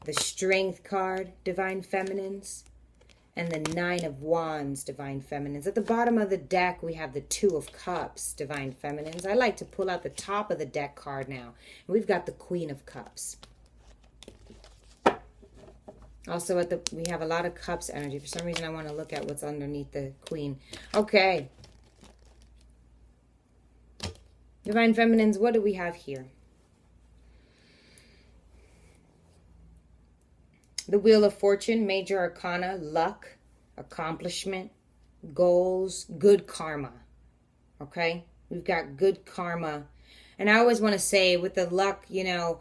the Strength card, Divine Feminines, and the Nine of Wands, Divine Feminines. At the bottom of the deck, we have the Two of Cups, Divine Feminines. I like to pull out the top of the deck card now. We've got the Queen of Cups. Also, we have a lot of Cups energy. For some reason, I want to look at what's underneath the Queen. Okay. Divine Feminines, what do we have here? The Wheel of Fortune, Major Arcana, luck, accomplishment, goals, good karma. Okay? We've got good karma. And I always want to say with the luck, you know,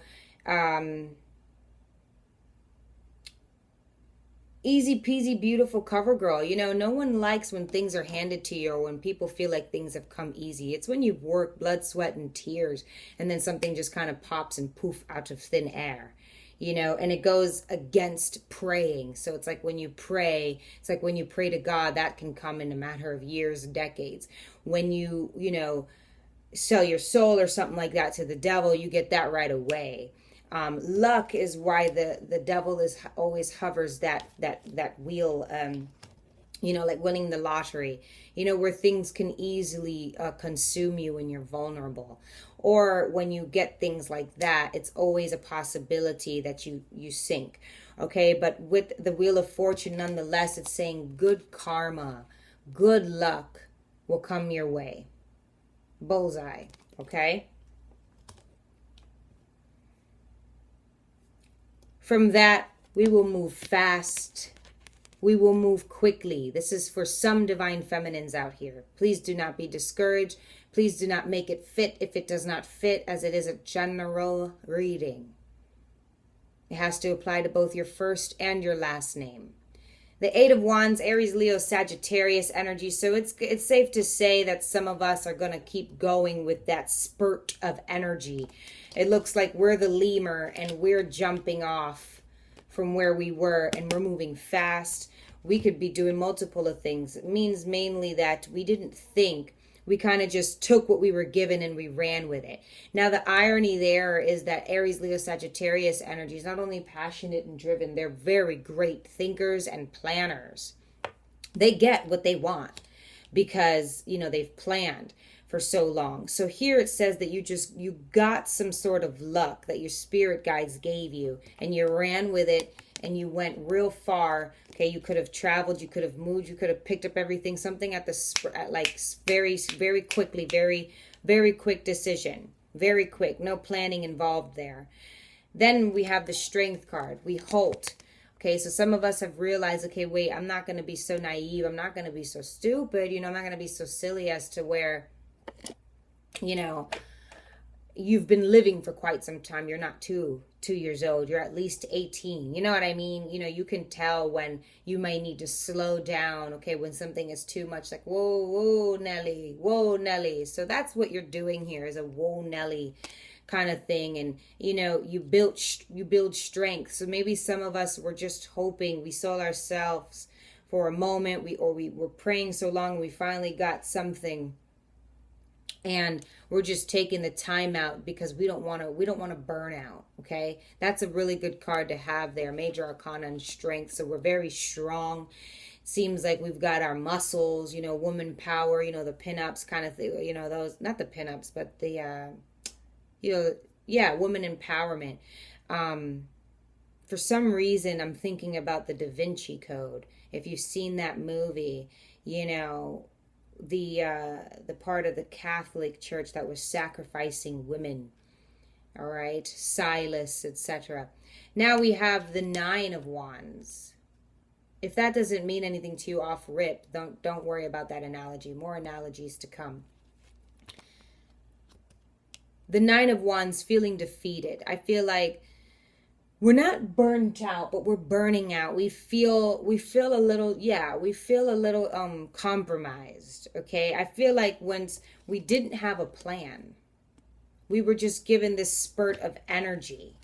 easy peasy, beautiful cover girl. You know, no one likes when things are handed to you or when people feel like things have come easy. It's when you've worked blood, sweat, and tears, and then something just kind of pops and poof out of thin air. You know, and it goes against praying. So it's like when you pray, it's like when you pray to God, that can come in a matter of years, decades. When you know, sell your soul or something like that to the devil, you get that right away. Luck is why the devil is always hovers that wheel, you know, like winning the lottery, you know, where things can easily consume you when you're vulnerable. Or when you get things like that, it's always a possibility that you sink. Okay, but with the Wheel of Fortune, nonetheless, it's saying good karma, good luck will come your way. Bullseye, okay? From that, we will move fast. We will move quickly. This is for some Divine Feminines out here. Please do not be discouraged. Please do not make it fit if it does not fit, as it is a general reading. It has to apply to both your first and your last name. The Eight of Wands, Aries, Leo, Sagittarius energy. So it's safe to say that some of us are going to keep going with that spurt of energy. It looks like we're the lemur and we're jumping off from where we were and we're moving fast. We could be doing multiple of things. It means mainly that we didn't think. We kind of just took what we were given and we ran with it. Now, the irony there is that Aries, Leo, Sagittarius energy is not only passionate and driven, they're very great thinkers and planners. They get what they want because, you know, they've planned for so long. So here it says that you got some sort of luck that your spirit guides gave you and you ran with it and you went real far. Okay, you could have traveled, you could have moved, you could have picked up everything, something at like very, very quickly, very, very quick decision. Very quick, no planning involved there. Then we have the Strength card. We halt. Okay, so some of us have realized, okay, wait, I'm not going to be so naive. I'm not going to be so stupid. You know, I'm not going to be so silly as to where, you know, you've been living for quite some time. You're not two years old. You're at least 18. You know what I mean? You know, you can tell when you may need to slow down. Okay, when something is too much, like, whoa, Nelly, whoa, Nelly. So that's what you're doing here, is a whoa, Nelly kind of thing. And, you know, you build strength. So maybe some of us were just hoping, we saw ourselves for a moment, we were praying so long, we finally got something. And we're just taking the time out because we don't want to burn out. Okay, that's a really good card to have there. Major Arcana and Strength. So we're very strong. Seems like we've got our muscles. You know, woman power. You know, the pinups kind of thing. You know, those, not the pinups, but the you know, yeah, woman empowerment. For some reason, I'm thinking about the Da Vinci Code. If you've seen that movie, you know, the part of the Catholic Church that was sacrificing women, all right, Silas, etc. Now we have the Nine of Wands. If that doesn't mean anything to you off rip, don't worry about that analogy. More analogies to come. The Nine of Wands, feeling defeated. I feel like we're not burnt out, but we're burning out. We feel a little compromised, okay? I feel like once we didn't have a plan, we were just given this spurt of energy.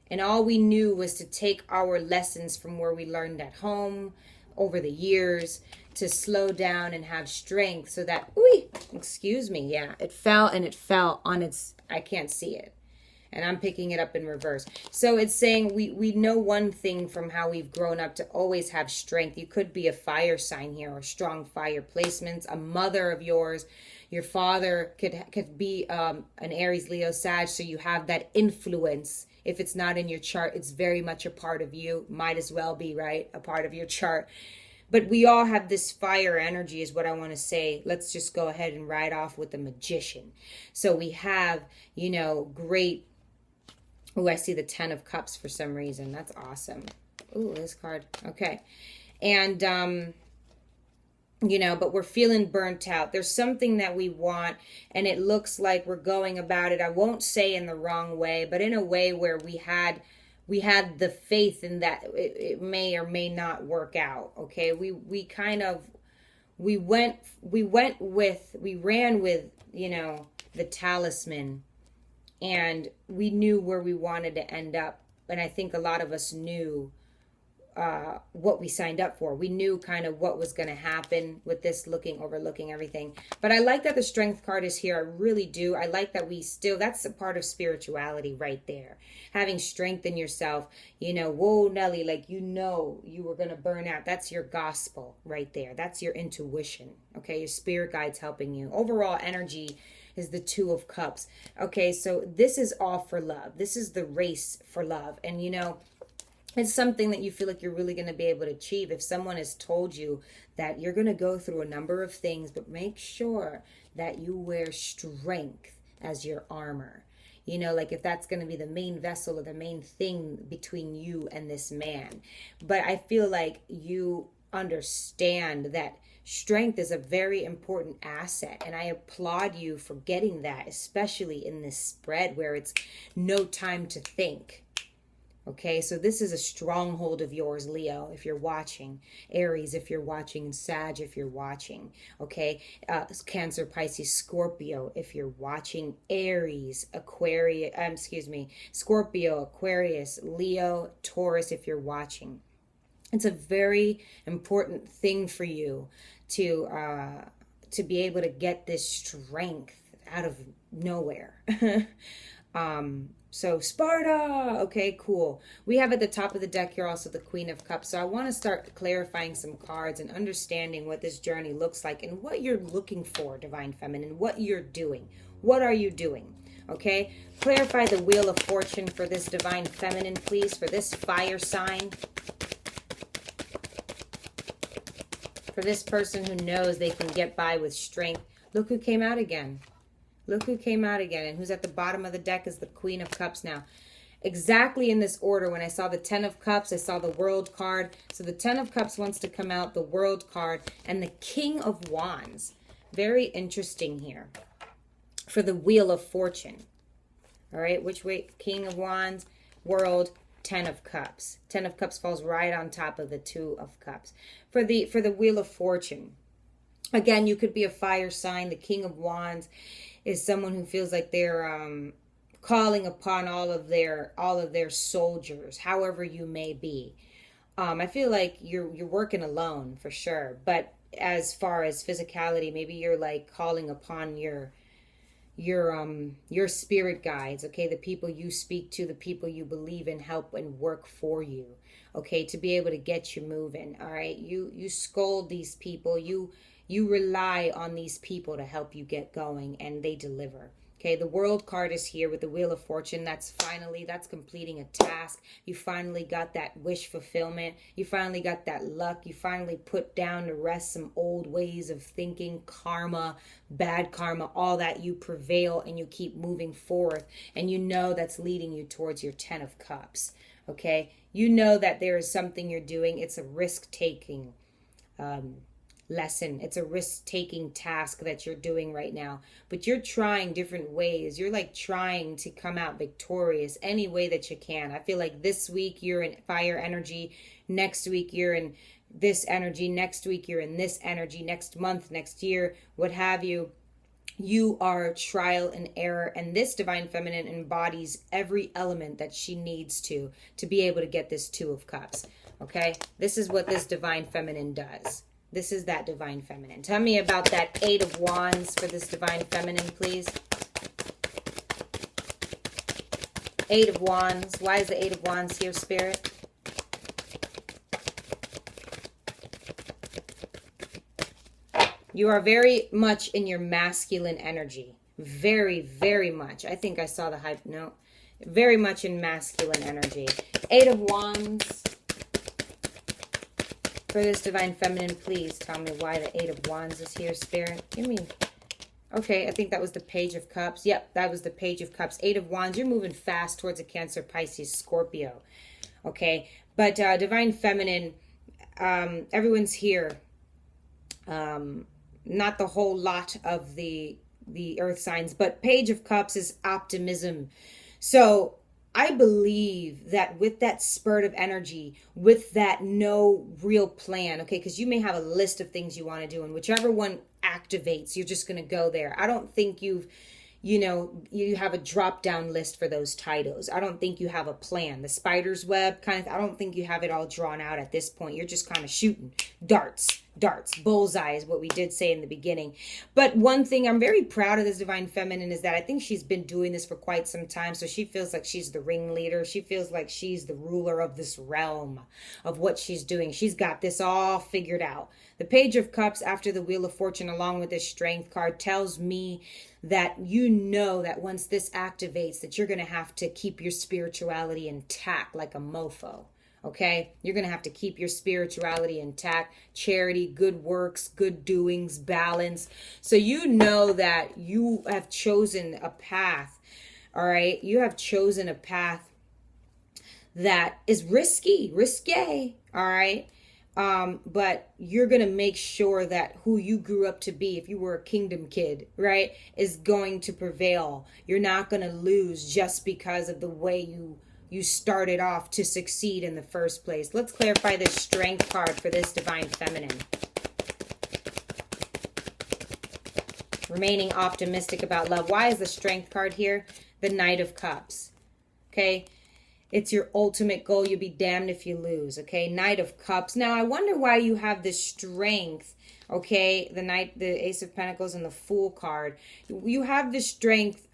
And all we knew was to take our lessons from where we learned at home over the years, to slow down and have strength so that, it fell on its, I can't see it. And I'm picking it up in reverse. So it's saying we know one thing from how we've grown up to always have strength. You could be a fire sign here or strong fire placements. A mother of yours, your father could be an Aries, Leo, Sag. So you have that influence. If it's not in your chart, it's very much a part of you. Might as well be, right? A part of your chart. But we all have this fire energy is what I want to say. Let's just go ahead and ride off with the Magician. So we have, you know, great. Oh, I see the 10 of Cups for some reason. That's awesome. Oh, this card. Okay. And, you know, but we're feeling burnt out. There's something that we want, and it looks like we're going about it, I won't say in the wrong way, but in a way where we had the faith in that it may or may not work out. Okay. We ran with, you know, the Talisman, and we knew where we wanted to end up. And I think a lot of us knew what we signed up for. We knew kind of what was going to happen with this overlooking everything. But I like that the Strength card is here. I really do. I like that that's a part of spirituality right there. Having strength in yourself, you know, whoa, Nelly, like, you know, you were going to burn out. That's your gospel right there. That's your intuition. Okay. Your spirit guide's helping you. Overall energy is the 2 of Cups. Okay. So this is all for love. This is the race for love. And, you know, it's something that you feel like you're really going to be able to achieve. If someone has told you that you're going to go through a number of things, but make sure that you wear strength as your armor. You know, like if that's going to be the main vessel or the main thing between you and this man. But I feel like you understand that strength is a very important asset. And I applaud you for getting that, especially in this spread where it's no time to think. Okay, so this is a stronghold of yours, Leo, if you're watching. Aries, if you're watching. Sag, if you're watching. Okay, Cancer, Pisces, Scorpio, if you're watching. Aries, Scorpio, Aquarius, Leo, Taurus, if you're watching. It's a very important thing for you to be able to get this strength out of nowhere. So Sparta, okay, cool. We have at the top of the deck here also the Queen of Cups. So I want to start clarifying some cards and understanding what this journey looks like and what you're looking for, Divine Feminine, what you're doing. What are you doing? Okay, clarify the Wheel of Fortune for this Divine Feminine, please, for this fire sign. For this person who knows they can get by with strength. Look who came out again. Look who came out again, and who's at the bottom of the deck is the Queen of Cups now. Exactly in this order. When I saw the 10 of Cups, I saw the World card. So the 10 of Cups wants to come out, the World card, and the King of Wands. Very interesting here for the Wheel of Fortune. All right, which way? King of Wands, World, 10 of Cups. 10 of Cups falls right on top of the 2 of Cups. For the Wheel of Fortune, again, you could be a fire sign. The King of Wands is someone who feels like they're calling upon all of their soldiers, however you may be. I feel like you're working alone for sure, but as far as physicality, maybe you're like calling upon your spirit guides, okay, the people you speak to, the people you believe in, help and work for you, okay, to be able to get you moving. All right, you scold these people, you rely on these people to help you get going, and they deliver. Okay, the World card is here with the Wheel of Fortune. That's completing a task. You finally got that wish fulfillment. You finally got that luck. You finally put down to rest some old ways of thinking, karma, bad karma, all that. You prevail and you keep moving forth. And you know that's leading you towards your 10 of Cups. Okay, you know that there is something you're doing. It's a risk-taking lesson. It's a risk-taking task that you're doing right now, but you're trying different ways. You're like trying to come out victorious any way that you can. I feel like this week you're in fire energy, next week you're in this energy, next week you're in this energy, next month, next year, what have you. You are trial and error, and this Divine Feminine embodies every element that she needs to be able to get this 2 of Cups. Okay, this is what this Divine Feminine does. This is that Divine Feminine. Tell me about that 8 of Wands for this Divine Feminine, please. Eight of Wands. Why is the Eight of Wands here, Spirit? You are very much in your masculine energy. Very, very much. I think I saw the hype. No. Very much in masculine energy. Eight of Wands. For this Divine Feminine, please tell me why the Eight of Wands is here, Spirit. Give me... Okay, I think that was the Page of Cups. Yep, that was the Page of Cups. Eight of Wands. You're moving fast towards a Cancer, Pisces, Scorpio. Okay, but Divine Feminine, everyone's here. Not the whole lot of the earth signs, but Page of Cups is optimism. So I believe that with that spurt of energy, with that no real plan, okay, because you may have a list of things you want to do, and whichever one activates, you're just going to go there. I don't think you have a drop down list for those titles. I don't think you have a plan. The spider's web kind of, I don't think you have it all drawn out at this point. You're just kind of shooting darts. Bullseye is what we did say in the beginning. But one thing I'm very proud of this Divine Feminine is that I think she's been doing this for quite some time. So she feels like she's the ringleader. She feels like she's the ruler of this realm of what she's doing. She's got this all figured out. The Page of Cups after the Wheel of Fortune, along with this Strength card, tells me that you know that once this activates, that you're going to have to keep your spirituality intact like a mofo. Okay, you're going to have to keep your spirituality intact, charity, good works, good doings, balance. So you know that you have chosen a path. All right, you have chosen a path that is risky. All right. But you're going to make sure that who you grew up to be, if you were a kingdom kid, right, is going to prevail. You're not going to lose just because of the way you started off to succeed in the first place. Let's clarify this Strength card for this Divine Feminine. Remaining optimistic about love. Why is the Strength card here? The Knight of Cups. Okay. It's your ultimate goal. You'll be damned if you lose. Okay. Knight of Cups. Now, I wonder why you have this strength. Okay. The Ace of Pentacles and the Fool card. You have this strength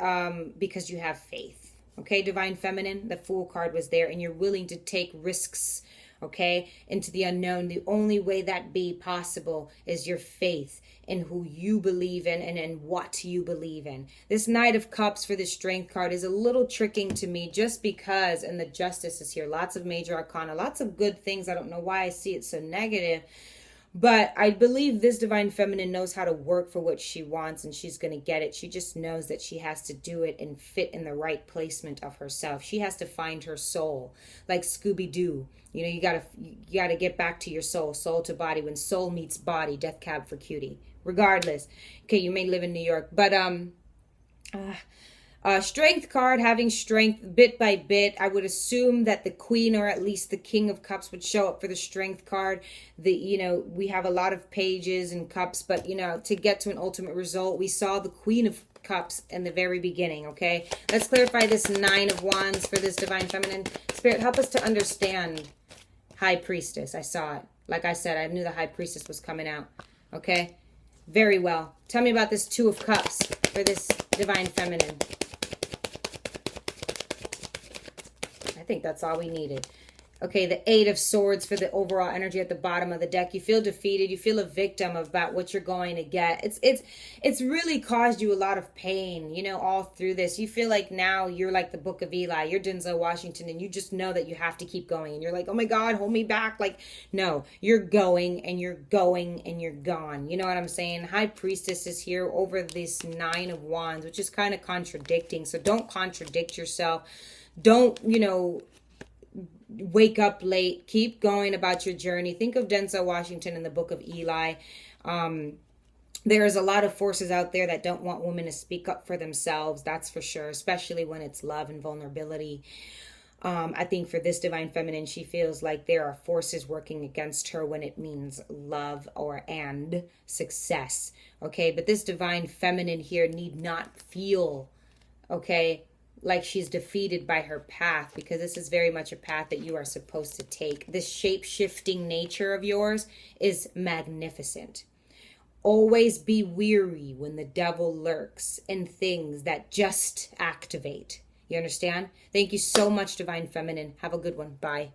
because you have faith. Okay, Divine Feminine, the Fool card was there, and you're willing to take risks, okay, into the unknown. The only way that be possible is your faith in who you believe in and in what you believe in. This Knight of Cups for the Strength card is a little tricking to me just because, and the Justice is here, lots of major arcana, lots of good things. I don't know why I see it so negative. But I believe this Divine Feminine knows how to work for what she wants, and she's going to get it. She just knows that she has to do it and fit in the right placement of herself. She has to find her soul, like Scooby-Doo. You know, you gotta get back to your soul to body. When soul meets body, Death Cab for Cutie. Regardless, okay, you may live in New York, but Strength card, having strength bit by bit. I would assume that the Queen or at least the King of Cups would show up for the Strength card. We have a lot of pages and cups, but to get to an ultimate result, we saw the Queen of Cups in the very beginning. Okay, let's clarify this Nine of Wands for this Divine Feminine. Spirit, help us to understand High Priestess. I saw it. Like I said, I knew the High Priestess was coming out. Okay, very well. Tell me about this Two of Cups for this Divine Feminine. I think that's all we needed. Okay, the Eight of Swords for the overall energy at the bottom of the deck. You feel defeated. You feel a victim about what you're going to get. It's really caused you a lot of pain, all through this. You feel like now you're like the Book of Eli. You're Denzel Washington, and you just know that you have to keep going. And you're like, oh my God, hold me back. Like, no, you're going and you're going and you're gone. You know what I'm saying? High Priestess is here over this Nine of Wands, which is kind of contradicting. So don't contradict yourself. Don't, wake up late. Keep going about your journey. Think of Denzel Washington in the Book of Eli. There's a lot of forces out there that don't want women to speak up for themselves. That's for sure, especially when it's love and vulnerability. I think for this Divine Feminine, she feels like there are forces working against her when it means love and success. Okay, but this Divine Feminine here need not feel, okay, like she's defeated by her path, because this is very much a path that you are supposed to take. This shape-shifting nature of yours is magnificent. Always be weary when the devil lurks in things that just activate. You understand? Thank you so much, Divine Feminine. Have a good one. Bye.